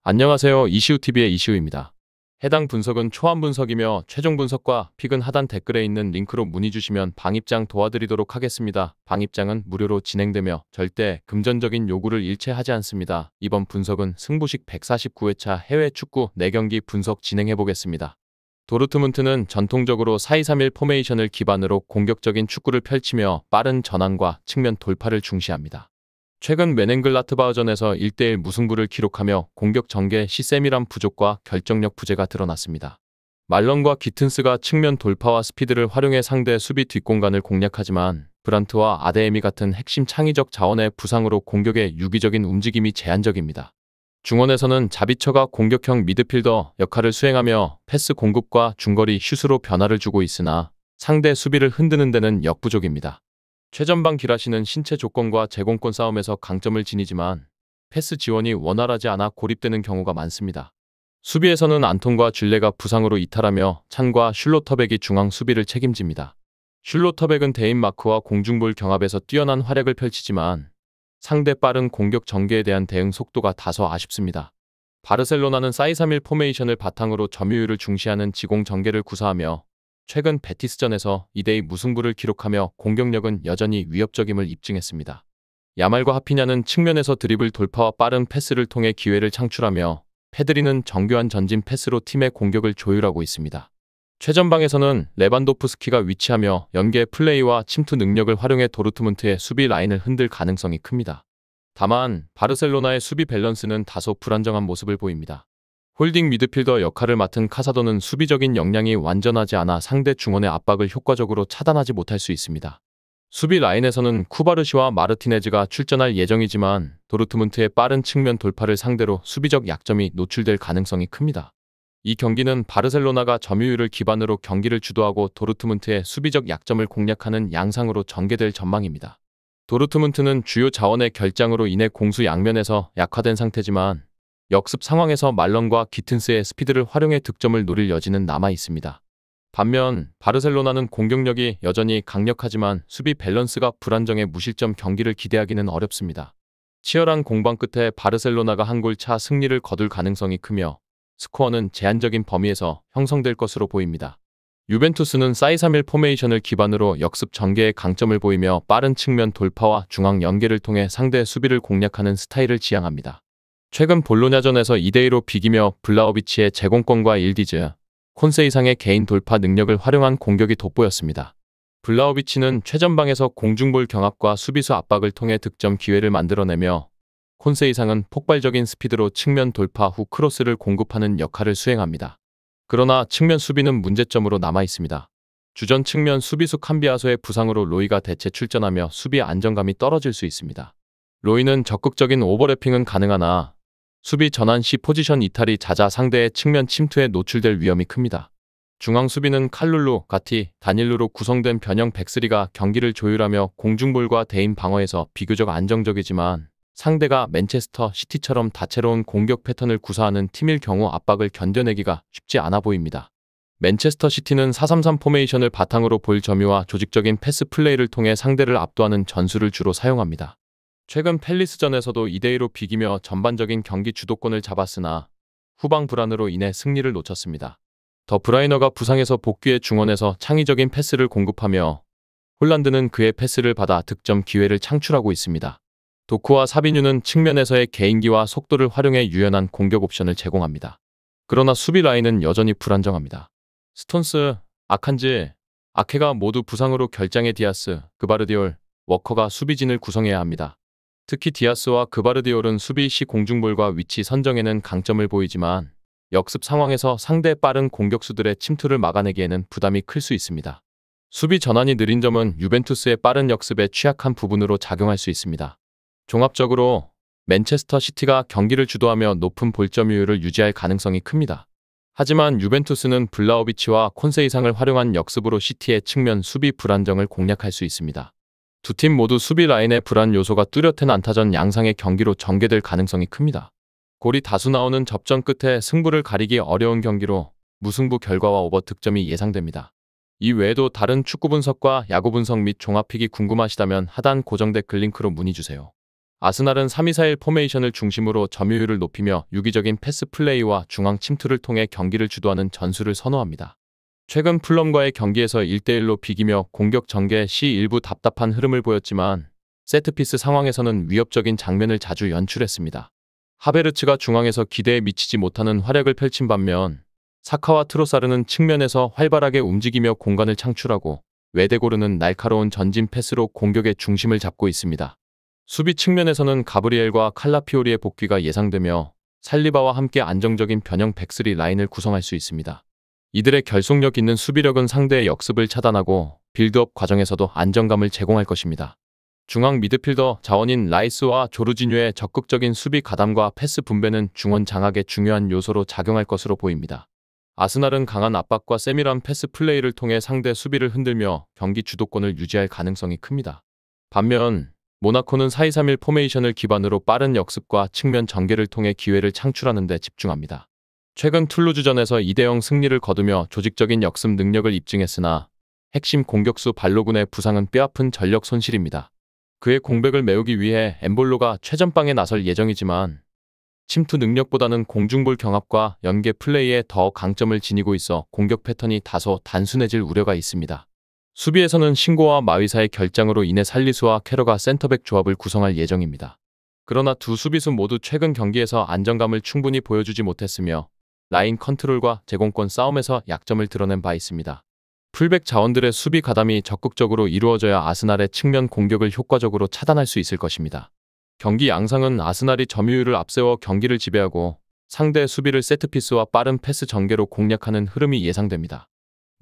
안녕하세요. 이시우TV의 이시우입니다. 해당 분석은 초안 분석이며 최종 분석과 픽은 하단 댓글에 있는 링크로 문의 주시면 방입장 도와드리도록 하겠습니다. 방입장은 무료로 진행되며 절대 금전적인 요구를 일체하지 않습니다. 이번 분석은 승부식 149회차 해외 축구 4경기 분석 진행해 보겠습니다. 도르트문트는 전통적으로 4-2-3-1 포메이션을 기반으로 공격적인 축구를 펼치며 빠른 전환과 측면 돌파를 중시합니다. 최근 메넨글라트바흐전에서 1대1 무승부를 기록하며 공격 전개 시 세밀한 부족과 결정력 부재가 드러났습니다. 말런과 기튼스가 측면 돌파와 스피드를 활용해 상대 수비 뒷공간을 공략하지만 브란트와 아데에미 같은 핵심 창의적 자원의 부상으로 공격의 유기적인 움직임이 제한적입니다. 중원에서는 자비처가 공격형 미드필더 역할을 수행하며 패스 공급과 중거리 슛으로 변화를 주고 있으나 상대 수비를 흔드는 데는 역부족입니다. 최전방 기라시는 신체 조건과 제공권 싸움에서 강점을 지니지만 패스 지원이 원활하지 않아 고립되는 경우가 많습니다. 수비에서는 안톤과 쥘레가 부상으로 이탈하며 찬과 슐로터백이 중앙 수비를 책임집니다. 슐로터백은 대인 마크와 공중볼 경합에서 뛰어난 활약을 펼치지만 상대 빠른 공격 전개에 대한 대응 속도가 다소 아쉽습니다. 바르셀로나는 4-2-3-1 포메이션을 바탕으로 점유율을 중시하는 지공 전개를 구사하며 최근 베티스전에서 2대2 무승부를 기록하며 공격력은 여전히 위협적임을 입증했습니다. 야말과 하피냐는 측면에서 드리블 돌파와 빠른 패스를 통해 기회를 창출하며 페드리는 정교한 전진 패스로 팀의 공격을 조율하고 있습니다. 최전방에서는 레반도프스키가 위치하며 연계 플레이와 침투 능력을 활용해 도르트문트의 수비 라인을 흔들 가능성이 큽니다. 다만 바르셀로나의 수비 밸런스는 다소 불안정한 모습을 보입니다. 홀딩 미드필더 역할을 맡은 카사도는 수비적인 역량이 완전하지 않아 상대 중원의 압박을 효과적으로 차단하지 못할 수 있습니다. 수비 라인에서는 쿠바르시와 마르티네즈가 출전할 예정이지만 도르트문트의 빠른 측면 돌파를 상대로 수비적 약점이 노출될 가능성이 큽니다. 이 경기는 바르셀로나가 점유율을 기반으로 경기를 주도하고 도르트문트의 수비적 약점을 공략하는 양상으로 전개될 전망입니다. 도르트문트는 주요 자원의 결장으로 인해 공수 양면에서 약화된 상태지만 역습 상황에서 말런과 기튼스의 스피드를 활용해 득점을 노릴 여지는 남아 있습니다. 반면 바르셀로나는 공격력이 여전히 강력하지만 수비 밸런스가 불안정해 무실점 경기를 기대하기는 어렵습니다. 치열한 공방 끝에 바르셀로나가 한 골 차 승리를 거둘 가능성이 크며 스코어는 제한적인 범위에서 형성될 것으로 보입니다. 유벤투스는 4-2-3-1 포메이션을 기반으로 역습 전개에 강점을 보이며 빠른 측면 돌파와 중앙 연계를 통해 상대 수비를 공략하는 스타일을 지향합니다. 최근 볼로냐전에서 2대2로 비기며 블라호비치의 제공권과 일디즈, 콘세이상의 개인 돌파 능력을 활용한 공격이 돋보였습니다. 블라호비치는 최전방에서 공중볼 경합과 수비수 압박을 통해 득점 기회를 만들어내며 콘세이상은 폭발적인 스피드로 측면 돌파 후 크로스를 공급하는 역할을 수행합니다. 그러나 측면 수비는 문제점으로 남아 있습니다. 주전 측면 수비수 캄비아소의 부상으로 로이가 대체 출전하며 수비 안정감이 떨어질 수 있습니다. 로이는 적극적인 오버래핑은 가능하나 수비 전환 시 포지션 이탈이 잦아 상대의 측면 침투에 노출될 위험이 큽니다. 중앙 수비는 칼룰루, 가티, 다닐루로 구성된 변형 백스리가 경기를 조율하며 공중볼과 대인 방어에서 비교적 안정적이지만 상대가 맨체스터 시티처럼 다채로운 공격 패턴을 구사하는 팀일 경우 압박을 견뎌내기가 쉽지 않아 보입니다. 맨체스터 시티는 4-3-3 포메이션을 바탕으로 볼 점유와 조직적인 패스 플레이를 통해 상대를 압도하는 전술을 주로 사용합니다. 최근 팰리스전에서도 2대2로 비기며 전반적인 경기 주도권을 잡았으나 후방 불안으로 인해 승리를 놓쳤습니다. 더 브라이너가 부상에서 복귀해 중원에서 창의적인 패스를 공급하며 홀란드는 그의 패스를 받아 득점 기회를 창출하고 있습니다. 도쿠와 사비뉴는 측면에서의 개인기와 속도를 활용해 유연한 공격 옵션을 제공합니다. 그러나 수비 라인은 여전히 불안정합니다. 스톤스, 아칸지, 아케가 모두 부상으로 결장의 디아스, 그바르디올, 워커가 수비진을 구성해야 합니다. 특히 디아스와 그바르디올은 수비 시 공중볼과 위치 선정에는 강점을 보이지만 역습 상황에서 상대 빠른 공격수들의 침투를 막아내기에는 부담이 클 수 있습니다. 수비 전환이 느린 점은 유벤투스의 빠른 역습에 취약한 부분으로 작용할 수 있습니다. 종합적으로 맨체스터 시티가 경기를 주도하며 높은 볼점유율을 유지할 가능성이 큽니다. 하지만 유벤투스는 블라호비치와 콘세이상을 활용한 역습으로 시티의 측면 수비 불안정을 공략할 수 있습니다. 두 팀 모두 수비 라인의 불안 요소가 뚜렷한 안타전 양상의 경기로 전개될 가능성이 큽니다. 골이 다수 나오는 접전 끝에 승부를 가리기 어려운 경기로 무승부 결과와 오버 득점이 예상됩니다. 이 외에도 다른 축구 분석과 야구 분석 및 종합픽이 궁금하시다면 하단 고정 댓글 링크로 문의 주세요. 아스날은 3-2-4-1 포메이션을 중심으로 점유율을 높이며 유기적인 패스 플레이와 중앙 침투를 통해 경기를 주도하는 전술을 선호합니다. 최근 풀럼과의 경기에서 1대1로 비기며 공격 전개 시 일부 답답한 흐름을 보였지만 세트피스 상황에서는 위협적인 장면을 자주 연출했습니다. 하베르츠가 중앙에서 기대에 미치지 못하는 활약을 펼친 반면 사카와 트로사르는 측면에서 활발하게 움직이며 공간을 창출하고 웨데고르는 날카로운 전진 패스로 공격의 중심을 잡고 있습니다. 수비 측면에서는 가브리엘과 칼라피오리의 복귀가 예상되며 살리바와 함께 안정적인 변형 백스리 라인을 구성할 수 있습니다. 이들의 결속력 있는 수비력은 상대의 역습을 차단하고 빌드업 과정에서도 안정감을 제공할 것입니다. 중앙 미드필더 자원인 라이스와 조르지뉴의 적극적인 수비 가담과 패스 분배는 중원 장악의 중요한 요소로 작용할 것으로 보입니다. 아스날은 강한 압박과 세밀한 패스 플레이를 통해 상대 수비를 흔들며 경기 주도권을 유지할 가능성이 큽니다. 반면 모나코는 4-2-3-1 포메이션을 기반으로 빠른 역습과 측면 전개를 통해 기회를 창출하는 데 집중합니다. 최근 툴루즈전에서 2-0 승리를 거두며 조직적인 역습 능력을 입증했으나 핵심 공격수 발로군의 부상은 뼈아픈 전력 손실입니다. 그의 공백을 메우기 위해 엠볼로가 최전방에 나설 예정이지만 침투 능력보다는 공중볼 경합과 연계 플레이에 더 강점을 지니고 있어 공격 패턴이 다소 단순해질 우려가 있습니다. 수비에서는 신고와 마위사의 결장으로 인해 살리수와 캐러가 센터백 조합을 구성할 예정입니다. 그러나 두 수비수 모두 최근 경기에서 안정감을 충분히 보여주지 못했으며 라인 컨트롤과 제공권 싸움에서 약점을 드러낸 바 있습니다. 풀백 자원들의 수비 가담이 적극적으로 이루어져야 아스날의 측면 공격을 효과적으로 차단할 수 있을 것입니다. 경기 양상은 아스날이 점유율을 앞세워 경기를 지배하고 상대 수비를 세트피스와 빠른 패스 전개로 공략하는 흐름이 예상됩니다.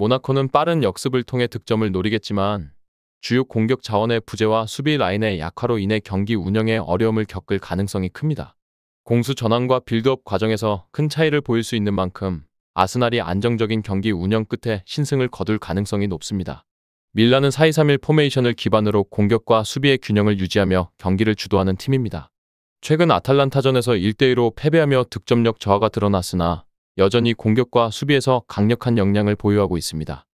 모나코는 빠른 역습을 통해 득점을 노리겠지만 주요 공격 자원의 부재와 수비 라인의 약화로 인해 경기 운영에 어려움을 겪을 가능성이 큽니다. 공수 전환과 빌드업 과정에서 큰 차이를 보일 수 있는 만큼 아스날이 안정적인 경기 운영 끝에 신승을 거둘 가능성이 높습니다. 밀란은 4-2-3-1 포메이션을 기반으로 공격과 수비의 균형을 유지하며 경기를 주도하는 팀입니다. 최근 아탈란타전에서 1대1로 패배하며 득점력 저하가 드러났으나 여전히 공격과 수비에서 강력한 역량을 보유하고 있습니다.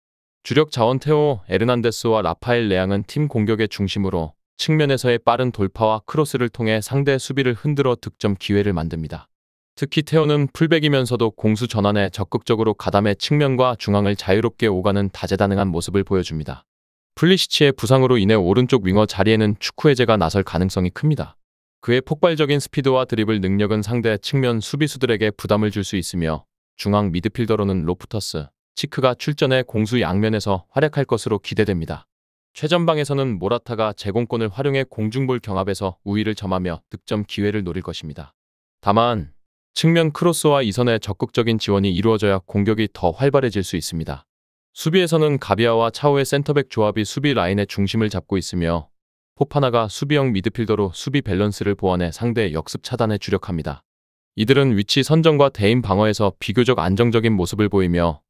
주력 자원 테오 에르난데스와 라파엘 레앙은 팀 공격의 중심으로 측면에서의 빠른 돌파와 크로스를 통해 상대 수비를 흔들어 득점 기회를 만듭니다. 특히 테오는 풀백이면서도 공수 전환에 적극적으로 가담해 측면과 중앙을 자유롭게 오가는 다재다능한 모습을 보여줍니다. 플리시치의 부상으로 인해 오른쪽 윙어 자리에는 추쿠에제가 나설 가능성이 큽니다. 그의 폭발적인 스피드와 드리블 능력은 상대 측면 수비수들에게 부담을 줄 수 있으며 중앙 미드필더로는 로프터스, 치크가 출전해 공수 양면에서 활약할 것으로 기대됩니다. 최전방에서는 모라타가 제공권을 활용해 공중볼 경합에서 우위를 점하며 득점 기회를 노릴 것입니다. 다만 측면 크로스와 이선의 적극적인 지원이 이루어져야 공격이 더 활발해질 수 있습니다. 수비에서는 가비아와 차오의 센터백 조합이 수비 라인의 중심을 잡고 있으며 포파나가 수비형 미드필더로 수비 밸런스를 보완해 상대의 역습 차단에 주력합니다. 이들은 위치 선정과 대인 방어에서 비교적 안정적인 모습을 보이며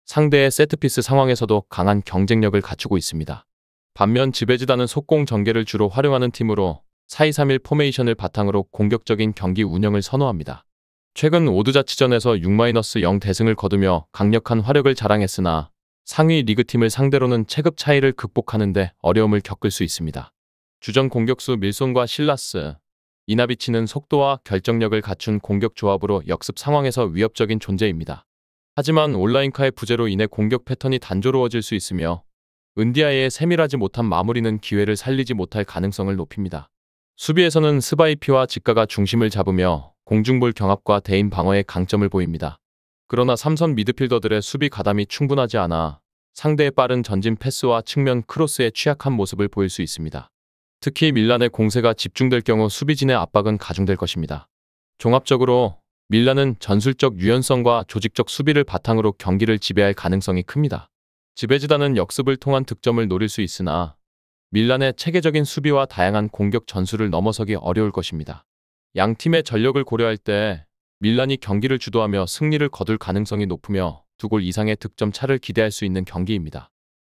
상대의 세트피스 상황에서도 강한 경쟁력을 갖추고 있습니다. 반면 지베지단은 속공 전개를 주로 활용하는 팀으로 4-2-3-1 포메이션을 바탕으로 공격적인 경기 운영을 선호합니다. 최근 오드자치전에서 6-0 대승을 거두며 강력한 화력을 자랑했으나 상위 리그팀을 상대로는 체급 차이를 극복하는 데 어려움을 겪을 수 있습니다. 주전 공격수 밀손과 실라스, 이나비치는 속도와 결정력을 갖춘 공격 조합으로 역습 상황에서 위협적인 존재입니다. 하지만 온라인카의 부재로 인해 공격 패턴이 단조로워질 수 있으며 은디아의 세밀하지 못한 마무리는 기회를 살리지 못할 가능성을 높입니다. 수비에서는 스바이피와 직가가 중심을 잡으며 공중볼 경합과 대인 방어에 강점을 보입니다. 그러나 삼선 미드필더들의 수비 가담이 충분하지 않아 상대의 빠른 전진 패스와 측면 크로스에 취약한 모습을 보일 수 있습니다. 특히 밀란의 공세가 집중될 경우 수비진의 압박은 가중될 것입니다. 종합적으로 밀란은 전술적 유연성과 조직적 수비를 바탕으로 경기를 지배할 가능성이 큽니다. 지베지단은 역습을 통한 득점을 노릴 수 있으나 밀란의 체계적인 수비와 다양한 공격 전술을 넘어서기 어려울 것입니다. 양 팀의 전력을 고려할 때 밀란이 경기를 주도하며 승리를 거둘 가능성이 높으며 2골 이상의 득점 차를 기대할 수 있는 경기입니다.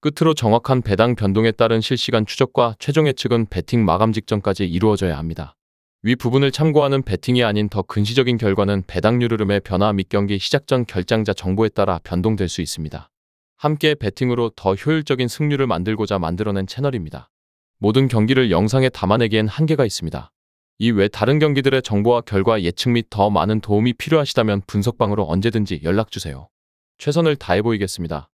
끝으로 정확한 배당 변동에 따른 실시간 추적과 최종 예측은 배팅 마감 직전까지 이루어져야 합니다. 위 부분을 참고하는 배팅이 아닌 더 근시적인 결과는 배당률 흐름의 변화 및 경기 시작 전 결장자 정보에 따라 변동될 수 있습니다. 함께 배팅으로 더 효율적인 승률을 만들고자 만들어낸 채널입니다. 모든 경기를 영상에 담아내기엔 한계가 있습니다. 이 외 다른 경기들의 정보와 결과 예측 및 더 많은 도움이 필요하시다면 분석방으로 언제든지 연락주세요. 최선을 다해 보이겠습니다.